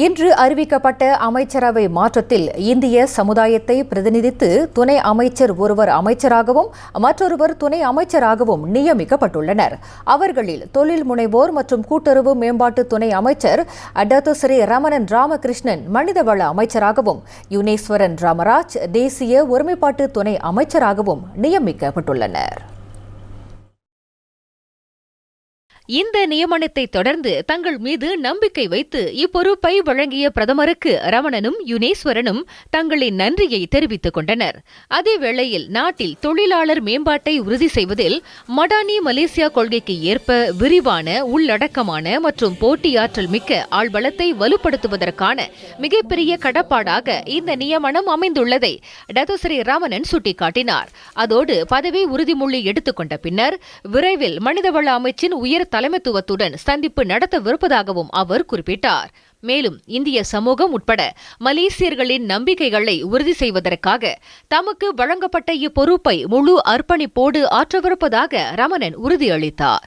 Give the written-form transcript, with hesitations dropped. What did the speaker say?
இன்று அறிவிக்கப்பட்ட அமைச்சரவை மாற்றத்தில் இந்திய சமுதாயத்தை பிரதிநிதித்து துணை அமைச்சர் ஒருவர் அமைச்சராகவும் மற்றொருவர் துணை அமைச்சராகவும் நியமிக்கப்பட்டுள்ளனர். அவர்களில் தொழில் முனைவோர் மற்றும் கூட்டுறவு மேம்பாட்டு துணை அமைச்சர் டத்துஸ்ரீ ரமணன் ராமகிருஷ்ணன் மனிதவள அமைச்சராகவும், யுனேஸ்வரன் ராமராஜ் தேசிய ஒருமைப்பாட்டு துணை அமைச்சராகவும் நியமிக்கப்பட்டுள்ளனர். இந்த நியமனத்தை தொடர்ந்து தங்கள் மீது நம்பிக்கை வைத்து இப்பொறுப்பை வழங்கிய பிரதமருக்கு ரமணனும் யுனேஸ்வரனும் தங்களின் நன்றியை தெரிவித்துக் கொண்டனர். அதேவேளையில் நாட்டில் தொழிலாளர் மேம்பாட்டை உறுதி செய்வதில் மடானி மலேசியா கொள்கைக்கு ஏற்ப விரிவான, உள்ளடக்கமான மற்றும் போட்டியாற்றல் மிக்க ஆள்பலத்தை வலுப்படுத்துவதற்கான மிகப்பெரிய கடப்பாடாக இந்த நியமனம் அமைந்துள்ளதை டத்துஸ்ரீ ரமணன் சுட்டிக்காட்டினார். அதோடு பதவி உறுதிமொழி எடுத்துக் கொண்ட பின்னர் விரைவில் மனிதவள அமைச்சின் உயர் தலைமைத்துவத்துடன் சந்திப்பு நடத்தவிருப்பதாகவும் அவர் குறிப்பிட்டார். மேலும் இந்திய சமூகம் உட்பட மலேசியர்களின் நம்பிக்கைகளை உறுதி செய்வதற்காக தமக்கு வழங்கப்பட்ட இப்பொறுப்பை முழு அர்ப்பணிப்போடு ஆற்றவிருப்பதாக ரமணன் உறுதியளித்தார்.